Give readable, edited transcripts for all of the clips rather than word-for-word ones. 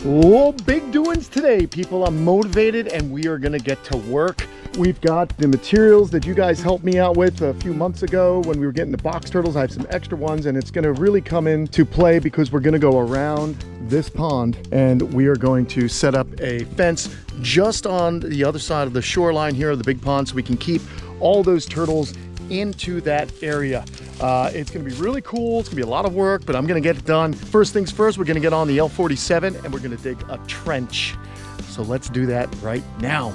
Oh, big doings today, people. I'm motivated and we are gonna get to work. We've got the materials that you guys helped me out with a few months ago when we were getting the box turtles. I have some extra ones and it's gonna really come into play because we're gonna go around this pond and we are going to set up a fence just on the other side of the shoreline here of the big pond so we can keep all those turtles into that area. It's gonna be really cool. It's gonna be a lot of work, but I'm gonna get it done. First things first, we're gonna get on the L47 and we're gonna dig a trench. So let's do that right now.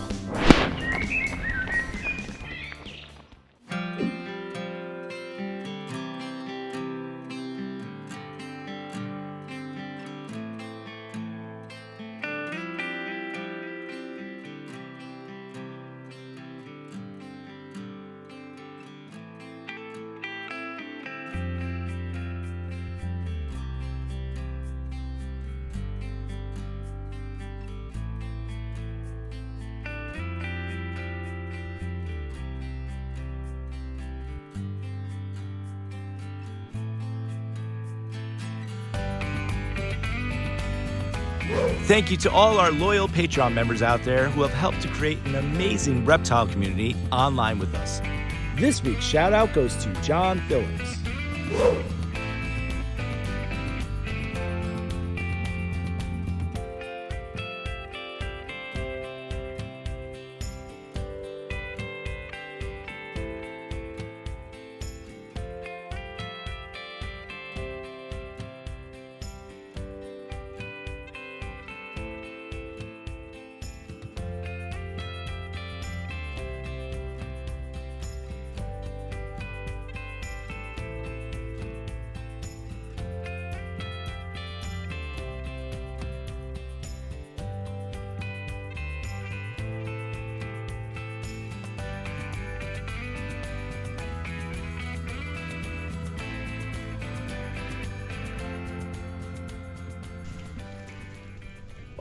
Thank you to all our loyal Patreon members out there who have helped to create an amazing reptile community online with us. This week's shout out goes to John Phillips.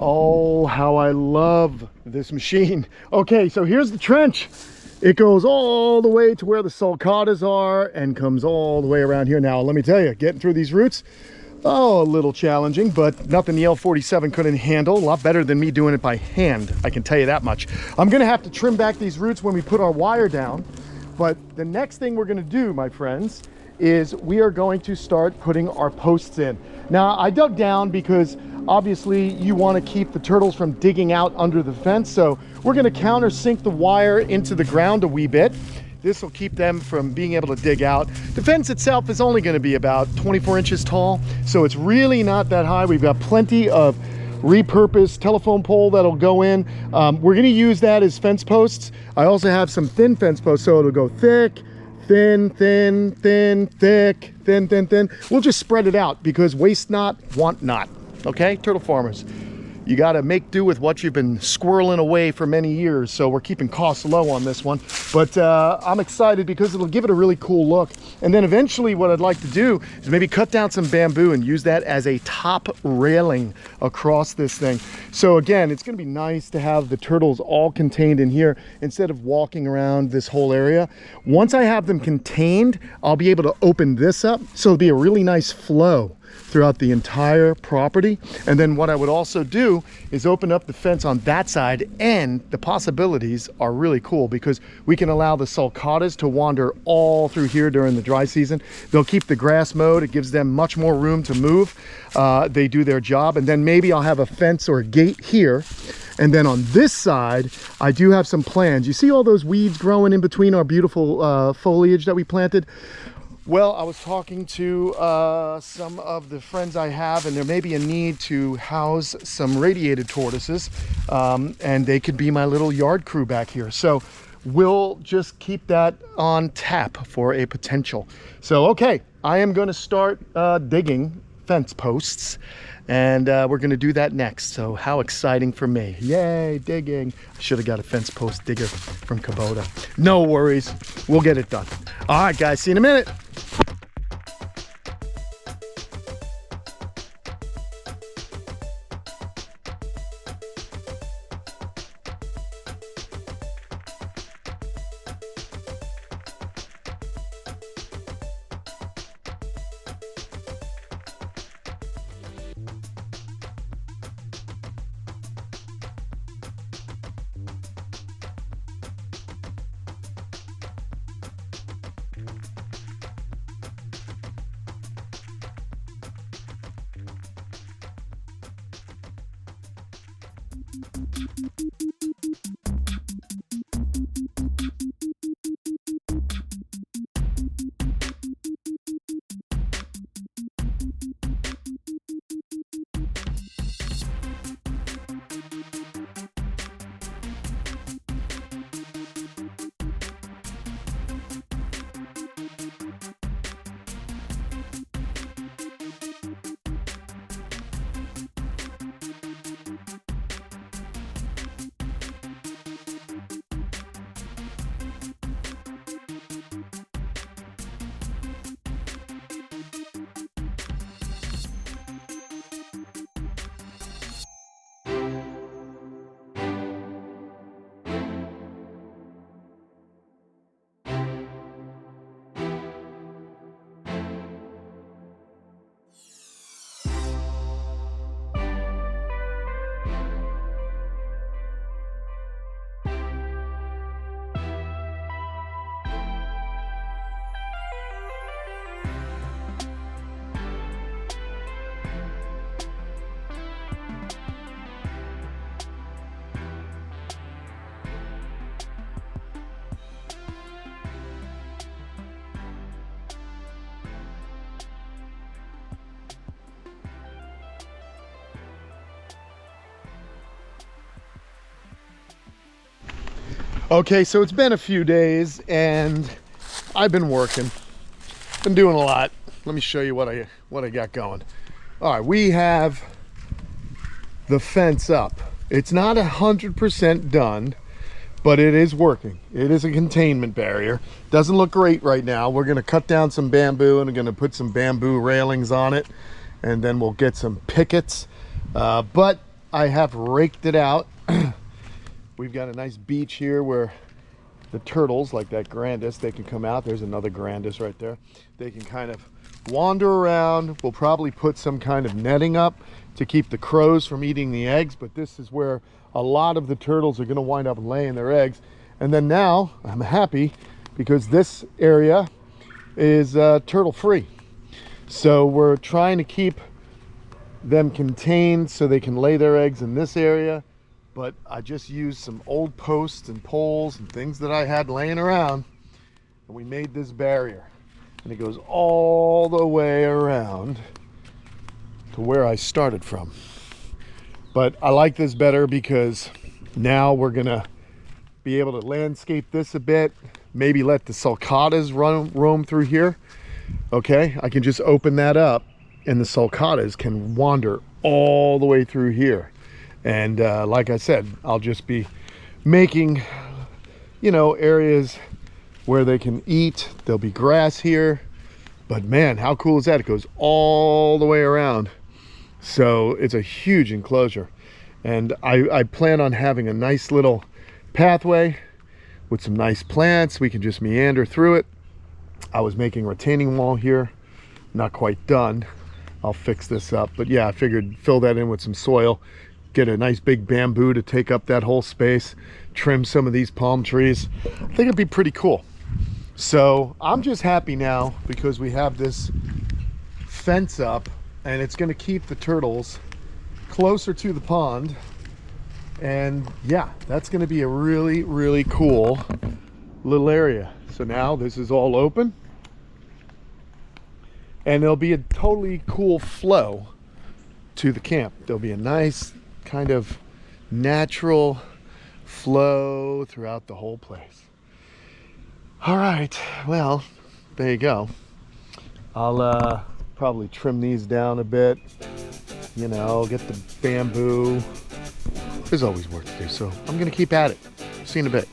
Oh, how I love this machine. Okay, so here's the trench. It goes all the way to where the sulcatas are and comes all the way around here. Now, let me tell you, getting through these roots, oh, a little challenging, but nothing the L47 couldn't handle. A lot better than me doing it by hand, I can tell you that much. I'm gonna have to trim back these roots when we put our wire down, but the next thing we're gonna do, my friends, is we are going to start putting our posts in. Now, I dug down because obviously you want to keep the turtles from digging out under the fence, so we're going to countersink the wire into the ground a wee bit. This will keep them from being able to dig out. The fence itself is only going to be about 24 inches tall, so it's really not that high. We've got plenty of repurposed telephone pole that'll go in. We're going to use that as fence posts. I also have some thin fence posts, so it'll go thick, thin, thin, thin, thick, thin, thin, thin. We'll just spread it out because waste not, want not. Okay, turtle farmers, you got to make do with what you've been squirreling away for many years. So we're keeping costs low on this one, but I'm excited because it'll give it a really cool look. And then eventually what I'd like to do is maybe cut down some bamboo and use that as a top railing across this thing. So again, it's going to be nice to have the turtles all contained in here instead of walking around this whole area. Once I have them contained, I'll be able to open this up, so it'll be a really nice flow throughout the entire property. And then what I would also do is open up the fence on that side, and the possibilities are really cool because we can allow the sulcatas to wander all through here during the dry season. They'll keep the grass mowed. It gives them much more room to move. They do their job. And then maybe I'll have a fence or a gate here. And then on this side, I do have some plans. You see all those weeds growing in between our beautiful foliage that we planted? Well, I was talking to some of the friends I have, and there may be a need to house some radiated tortoises, and they could be my little yard crew back here. So we'll just keep that on tap for a potential. So, okay, I am going to start digging fence posts, and we're going to do that next. So how exciting for me. Yay, digging. I should have got a fence post digger from Kubota. No worries. We'll get it done. All right, guys, see you in a minute. Okay, so it's been a few days and I've been working. Been doing a lot. Let me show you what I got going. All right, we have the fence up. It's not 100% done, but it is working. It is a containment barrier. Doesn't look great right now. We're gonna cut down some bamboo and I'm gonna put some bamboo railings on it, and then we'll get some pickets. But I have raked it out. We've got a nice beach here where the turtles, like that grandis, they can come out. There's another grandis right there. They can kind of wander around. We'll probably put some kind of netting up to keep the crows from eating the eggs, but this is where a lot of the turtles are gonna wind up laying their eggs. And then now I'm happy because this area is turtle free. So we're trying to keep them contained so they can lay their eggs in this area. But I just used some old posts and poles and things that I had laying around, and we made this barrier, and it goes all the way around to where I started from. But I like this better because now we're gonna be able to landscape this a bit, maybe let the sulcatas roam through here. Okay, I can just open that up and the sulcatas can wander all the way through here. And like I said, I'll just be making, you know, areas where they can eat. There'll be grass here. But man, how cool is that? It goes all the way around. So it's a huge enclosure. And I plan on having a nice little pathway with some nice plants. We can just meander through it. I was making a retaining wall here. Not quite done. I'll fix this up. But yeah, I figured fill that in with some soil. Get a nice big bamboo to take up that whole space, trim some of these palm trees. I think it'd be pretty cool. So I'm just happy now because we have this fence up and it's gonna keep the turtles closer to the pond. And yeah, that's gonna be a really, really cool little area. So now this is all open and there'll be a totally cool flow to the camp. There'll be a nice kind of natural flow throughout the whole place. All right, well, there you go. I'll probably trim these down a bit, you know, get the bamboo. There's always work to do, so I'm gonna keep at it. See you in a bit.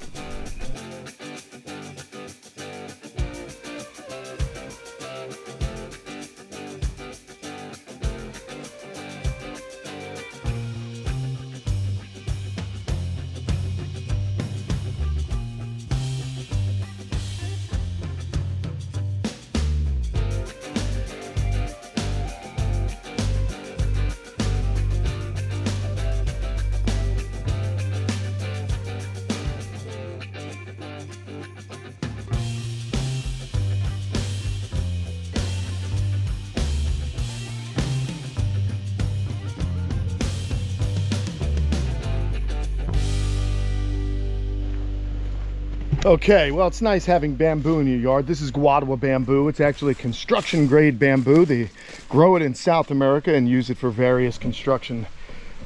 Okay, well, it's nice having bamboo in your yard. This is guadua bamboo. It's actually construction grade bamboo. They grow it in South America and use it for various construction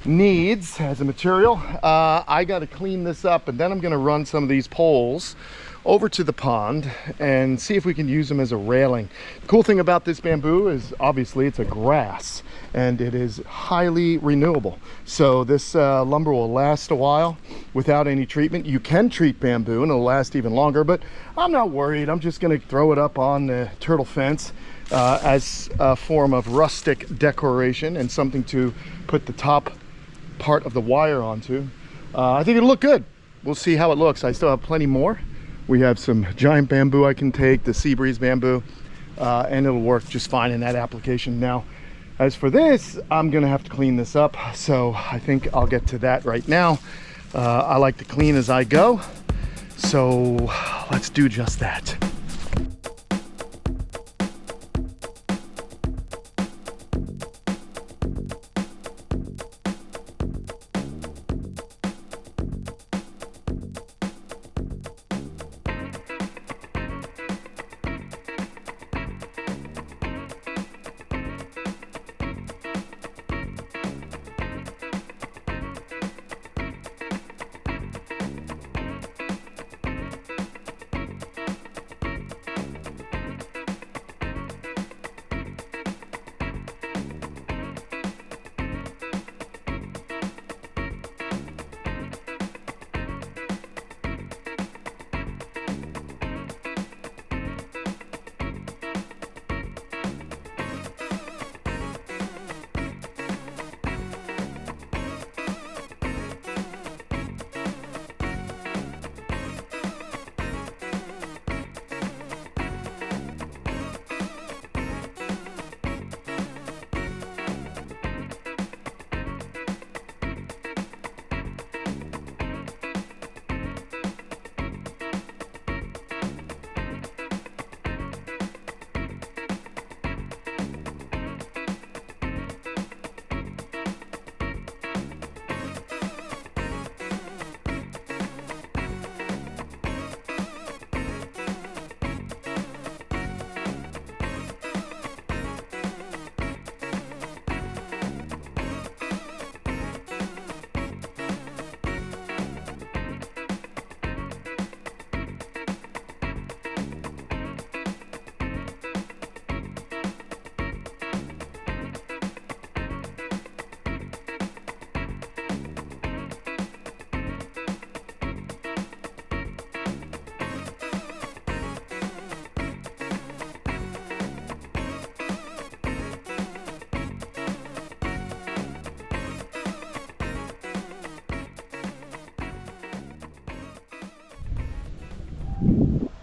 needs as a material. I got to clean this up, and then I'm going to run some of these poles over to the pond and see if we can use them as a railing. The cool thing about this bamboo is obviously it's a grass and it is highly renewable. So this lumber will last a while without any treatment. You can treat bamboo and it'll last even longer, but I'm not worried. I'm just going to throw it up on the turtle fence as a form of rustic decoration and something to put the top part of the wire onto. I think it'll look good. We'll see how it looks. I still have plenty more. We have some giant bamboo I can take, the sea breeze bamboo, and it'll work just fine in that application. Now, as for this, I'm gonna have to clean this up, so I think I'll get to that right now. I like to clean as I go, so let's do just that.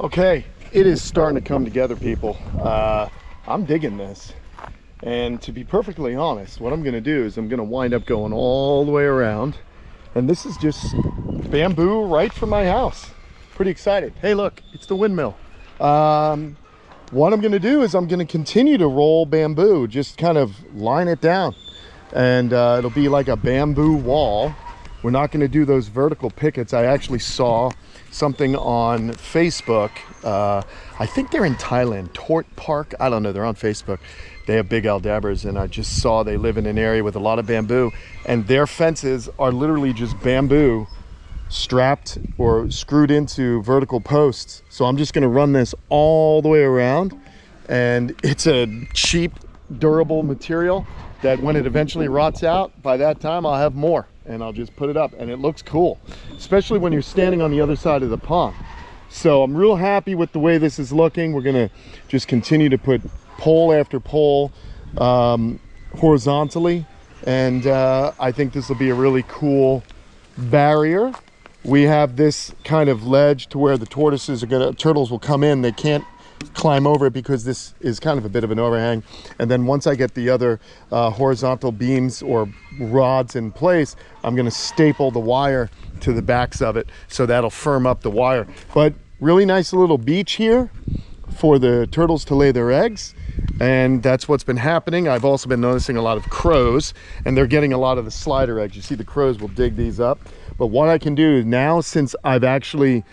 Okay, it is starting to come together, people. I'm digging this. And to be perfectly honest, what I'm gonna do is I'm gonna wind up going all the way around. And this is just bamboo right from my house. Pretty excited. Hey, look, it's the windmill. What I'm gonna do is I'm gonna continue to roll bamboo, just kind of line it down. And it'll be like a bamboo wall. We're not gonna do those vertical pickets. I actually saw something on Facebook. I think they're in Thailand, Tort Park. I don't know, they're on Facebook. They have big aldabbers, and I just saw they live in an area with a lot of bamboo, and their fences are literally just bamboo strapped or screwed into vertical posts. So I'm just gonna run this all the way around, and it's a cheap, durable material that when it eventually rots out, by that time I'll have more, and I'll just put it up, and it looks cool, especially when you're standing on the other side of the pond. So I'm real happy with the way this is looking. We're gonna just continue to put pole after pole horizontally, and I think this will be a really cool barrier. We have this kind of ledge to where the turtles will come in. They can't climb over it because this is kind of a bit of an overhang. And then once I get the other horizontal beams or rods in place, I'm going to staple the wire to the backs of it, so that'll firm up the wire. But really nice little beach here for the turtles to lay their eggs, and that's what's been happening. I've also been noticing a lot of crows, and they're getting a lot of the slider eggs. You see the crows will dig these up. But what I can do now, since I've actually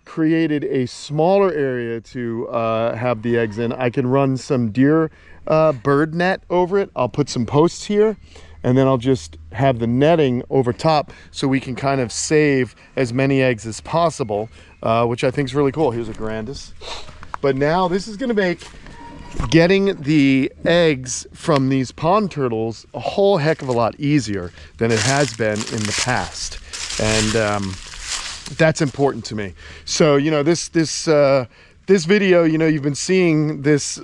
created a smaller area to have the eggs in. I can run some deer bird net over it. I'll put some posts here, and then I'll just have the netting over top so we can kind of save as many eggs as possible, which I think is really cool. Here's a grandis. But now this is going to make getting the eggs from these pond turtles a whole heck of a lot easier than it has been in the past. And that's important to me. So, you know, this video, you know, you've been seeing this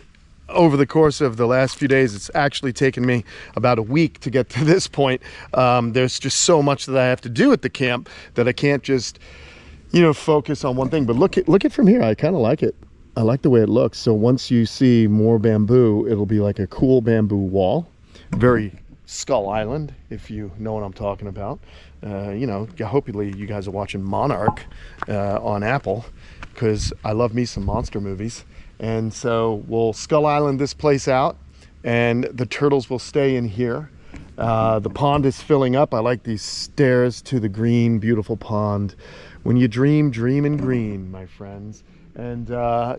over the course of the last few days. It's actually taken me about a week to get to this point. There's just so much that I have to do at the camp that I can't just, you know, focus on one thing. But look at from here. I kind of like it. I like the way it looks. So once you see more bamboo, it'll be like a cool bamboo wall. Very Skull Island, if you know what I'm talking about. You know, hopefully you guys are watching Monarch on Apple, because I love me some monster movies. And so we'll Skull Island this place out, and the turtles will stay in here. The pond is filling up. I like these stairs to the green, beautiful pond. When you dream, dream in green, my friends. And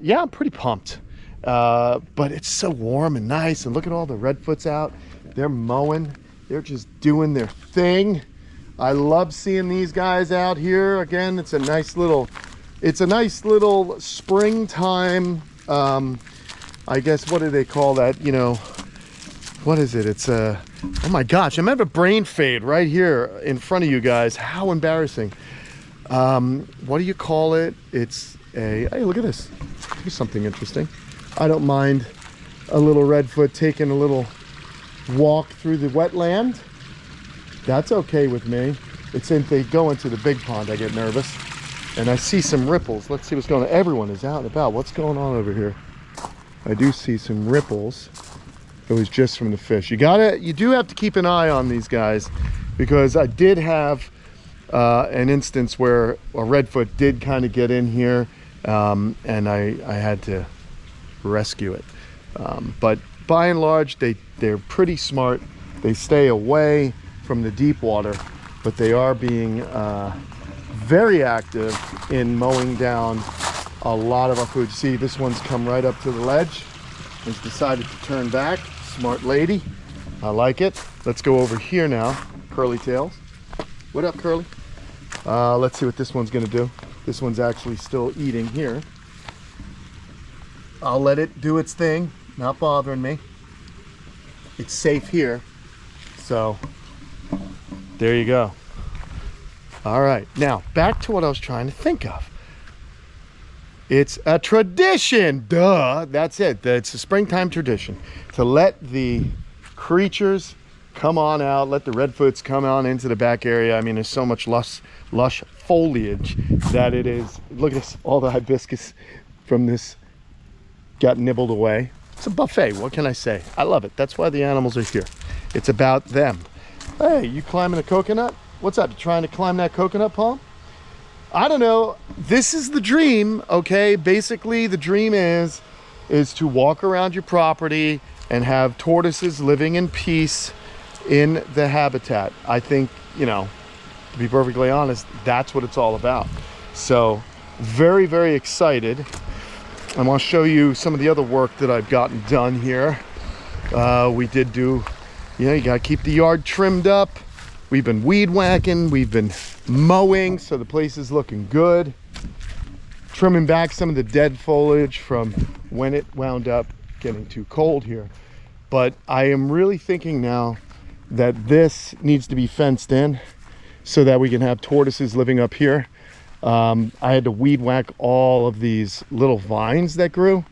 yeah, I'm pretty pumped. But it's so warm and nice. And look at all the redfoots out. They're mowing. They're just doing their thing. I love seeing these guys out here. Again, it's a nice little springtime, I guess, what do they call that? You know, what is it? It's a, oh my gosh, I'm having a brain fade right here in front of you guys. How embarrassing. What do you call it? It's a, hey, look at this. Here's something interesting. I don't mind a little redfoot taking a little walk through the wetland. That's okay with me. It's if they go into the big pond, I get nervous. And I see some ripples. Let's see what's going on. Everyone is out and about. What's going on over here? I do see some ripples. It was just from the fish. You do have to keep an eye on these guys, because I did have an instance where a redfoot did kind of get in here, and I had to rescue it. But by and large, they're pretty smart. They stay away from the deep water, but they are being very active in mowing down a lot of our food. See, this one's come right up to the ledge. Has decided to turn back. Smart lady. I like it. Let's go over here now. Curly tails. What up, Curly? Let's see what this one's gonna do. This one's actually still eating here. I'll let it do its thing. Not bothering me. It's safe here. So there you go. All right, now back to what I was trying to think of. It's a tradition, duh, that's it. It's a springtime tradition to let the creatures come on out, let the redfoots come on into the back area. I mean, there's so much lush foliage that it is, look at this, all the hibiscus from this got nibbled away. It's a buffet, what can I say? I love it, that's why the animals are here. It's about them. Hey, you climbing a coconut? What's up, you trying to climb that coconut palm? I don't know, this is the dream, okay? Basically, the dream is to walk around your property and have tortoises living in peace in the habitat. I think, you know, to be perfectly honest, that's what it's all about. So, very, very excited. I want to show you some of the other work that I've gotten done here. We did do, you know, you gotta keep the yard trimmed up. We've been weed whacking, we've been mowing, so the place is looking good. Trimming back some of the dead foliage from when it wound up getting too cold here. But I am really thinking now that this needs to be fenced in so that we can have tortoises living up here. I had to weed whack all of these little vines that grew,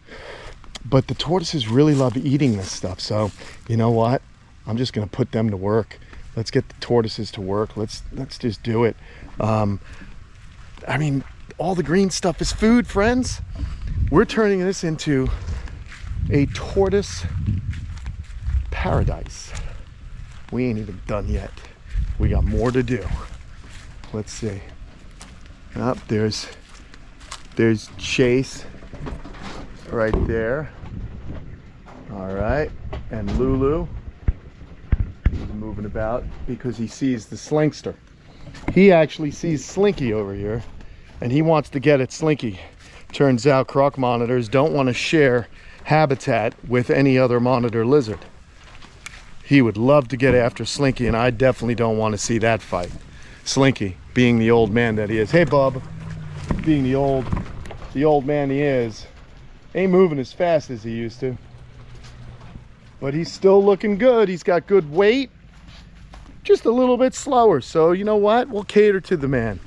but the tortoises really love eating this stuff. So you know what? I'm just gonna put them to work. Let's get the tortoises to work. Let's just do it. I mean, all the green stuff is food, friends. We're turning this into a tortoise paradise. We ain't even done yet. We got more to do. Let's see. Oh, there's Chase right there. All right, and Lulu. He's moving about because he sees the Slinkster. He actually sees Slinky over here, and he wants to get at Slinky. Turns out croc monitors don't want to share habitat with any other monitor lizard. He would love to get after Slinky, and I definitely don't want to see that fight. Slinky, being the old man that he is, hey bub, being the old man he is, ain't moving as fast as he used to. But he's still looking good. He's got good weight, just a little bit slower. So you know what? We'll cater to the man.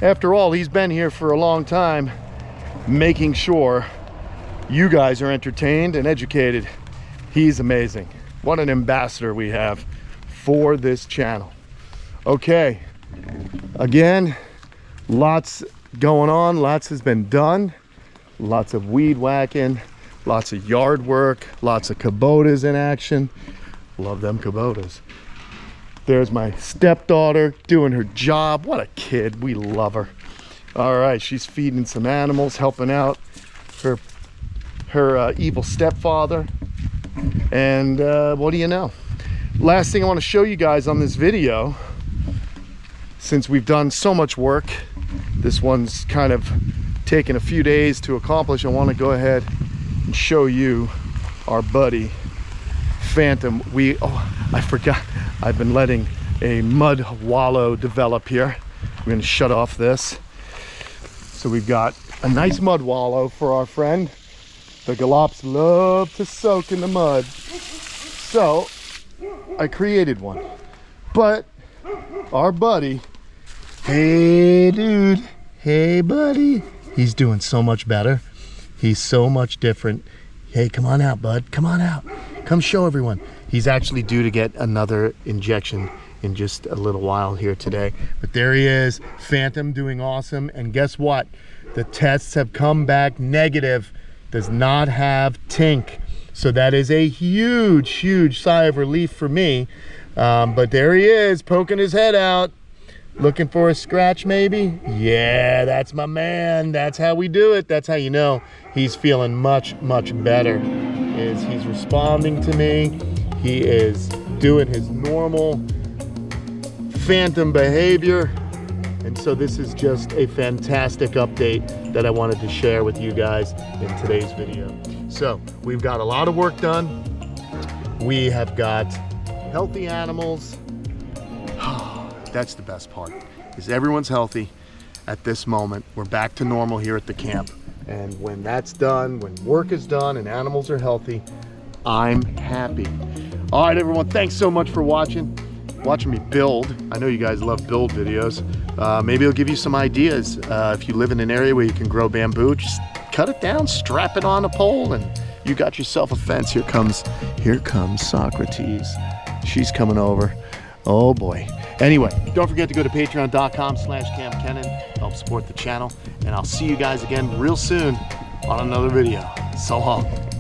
After all, he's been here for a long time, making sure you guys are entertained and educated. He's amazing. What an ambassador we have for this channel. Okay, again, lots going on, lots has been done, lots of weed whacking, lots of yard work, lots of Kubotas in action. Love them Kubotas. There's my stepdaughter doing her job. What a kid, we love her. All right, she's feeding some animals, helping out her evil stepfather. And what do you know? Last thing I want to show you guys on this video, since we've done so much work, this one's kind of taken a few days to accomplish. I want to go ahead and show you our buddy Phantom. I forgot, I've been letting a mud wallow develop here. I'm going to shut off this. So we've got a nice mud wallow for our friend. The galops love to soak in the mud. So I created one. But our buddy, hey dude, hey buddy, he's doing so much better. He's so much different. Hey, come on out, bud. Come on out. Come show everyone. He's actually due to get another injection in just a little while here today. But there he is, Phantom, doing awesome. And guess what? The tests have come back negative. Does not have tink. So that is a huge, huge sigh of relief for me. But there he is, poking his head out. Looking for a scratch maybe? Yeah, that's my man. That's how we do it. That's how you know he's feeling much, much better. He's responding to me. He is doing his normal Phantom behavior. And so this is just a fantastic update that I wanted to share with you guys in today's video. So we've got a lot of work done. We have got healthy animals. That's the best part, is everyone's healthy at this moment. We're back to normal here at the camp. And when that's done, when work is done and animals are healthy, I'm happy. All right, everyone, thanks so much for watching me build. I know you guys love build videos. Maybe it'll give you some ideas. If you live in an area where you can grow bamboo, just cut it down, strap it on a pole, and you got yourself a fence. Here comes Socrates. She's coming over. Oh boy. Anyway, don't forget to go to patreon.com/Kamp Kenan. Help support the channel. And I'll see you guys again real soon on another video. So long.